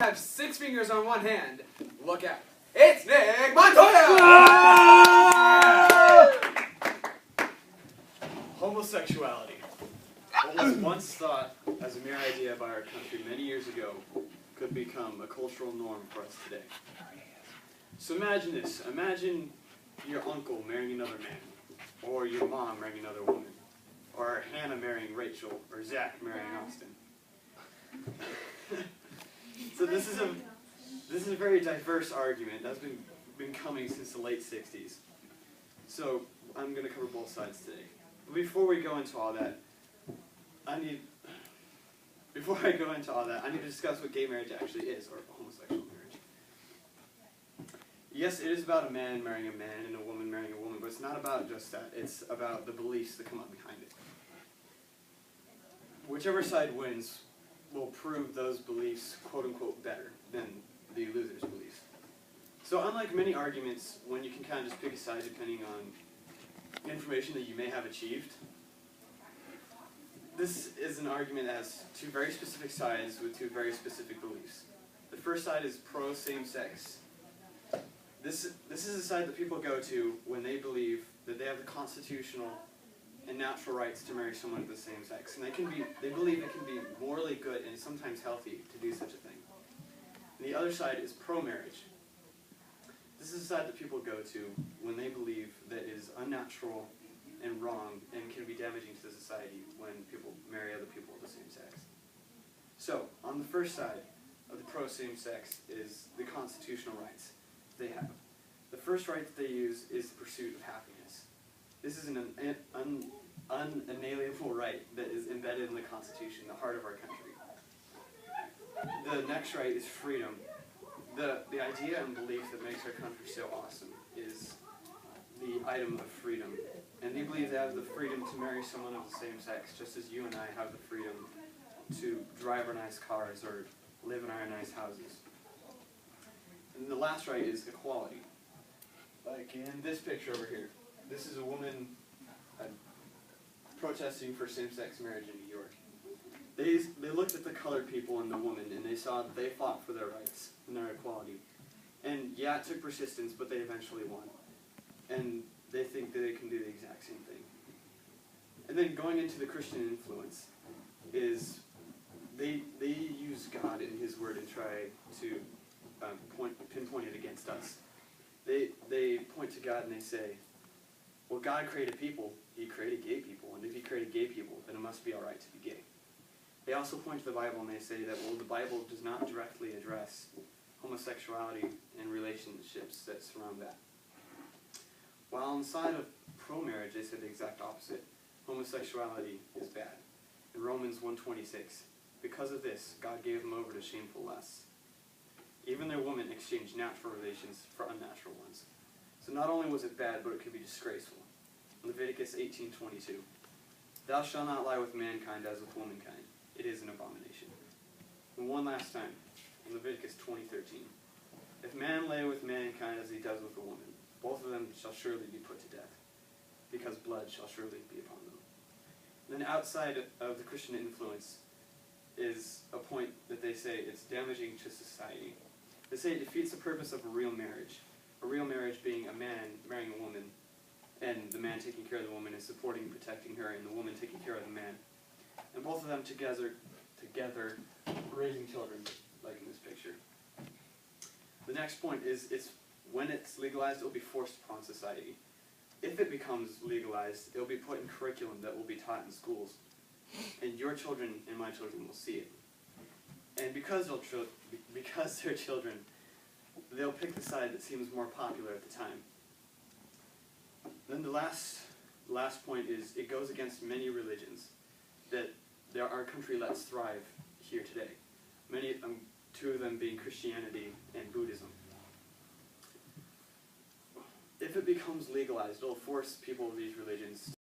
Have 6 fingers on one hand. Look out. It's Nick Montoya! Homosexuality. What was once thought as a mere idea by our country many years ago could become a cultural norm for us today. So imagine this. Imagine your uncle marrying another man, or your mom marrying another woman, or Hannah marrying Rachel, or Zach marrying Austin. So this is a very diverse argument that's been coming since the late 60s. So I'm going to cover both sides today. But before we go into all that, I need to discuss what gay marriage actually is, or homosexual marriage. Yes, it is about a man marrying a man and a woman marrying a woman, but it's not about just that. It's about the beliefs that come up behind it. Whichever side wins will prove those beliefs, quote-unquote, better than the loser's beliefs. So unlike many arguments, when you can kind of just pick a side depending on information that you may have achieved, this is an argument that has 2 very specific sides with 2 very specific beliefs. The first side is pro same-sex. This is a side that people go to when they believe that they have the constitutional and natural rights to marry someone of the same sex, and they believe it can be morally good and sometimes healthy to do such a thing. And the other side is pro-marriage. This is a side that people go to when they believe that it is unnatural and wrong and can be damaging to the society when people marry other people of the same sex. So, on the first side of the pro-same-sex is the constitutional rights they have. The first right that they use is the pursuit of happiness. This is an unalienable right that is embedded in the Constitution, the heart of our country. The next right is freedom. The idea and belief that makes our country so awesome is the item of freedom. And they believe they have the freedom to marry someone of the same sex, just as you and I have the freedom to drive our nice cars or live in our nice houses. And the last right is equality. Like in this picture over here. This is a woman protesting for same-sex marriage in New York. They looked at the colored people and the woman, and they saw that they fought for their rights and their equality. And yeah, it took persistence, but they eventually won. And they think that they can do the exact same thing. And then going into the Christian influence is they use God and His Word and try to pinpoint it against us. They point to God and they say, well, God created people. He created gay people. And if He created gay people, then it must be all right to be gay. They also point to the Bible and they say that, well, the Bible does not directly address homosexuality and relationships that surround that. While on the side of pro-marriage, they say the exact opposite. Homosexuality is bad. In Romans 1:26, because of this, God gave them over to shameful lusts. Even their women exchanged natural relations for unnatural ones. So not only was it bad, but it could be disgraceful. Leviticus 18:22. Thou shalt not lie with mankind as with womankind. It is an abomination. And one last time, in Leviticus 20:13. If man lay with mankind as he does with a woman, both of them shall surely be put to death, because blood shall surely be upon them. And then outside of the Christian influence is a point that they say it's damaging to society. They say it defeats the purpose of a real marriage being a man marrying a woman, and the man taking care of the woman and supporting and protecting her, and the woman taking care of the man. And both of them together raising children, like in this picture. The next point is when it's legalized, it will be forced upon society. If it becomes legalized, it will be put in curriculum that will be taught in schools. And your children and my children will see it. And because they're children, they'll pick the side that seems more popular at the time. Then the last point is it goes against many religions that our country lets thrive here today. Many of them, 2 of them being Christianity and Buddhism. If it becomes legalized, it will force people of these religions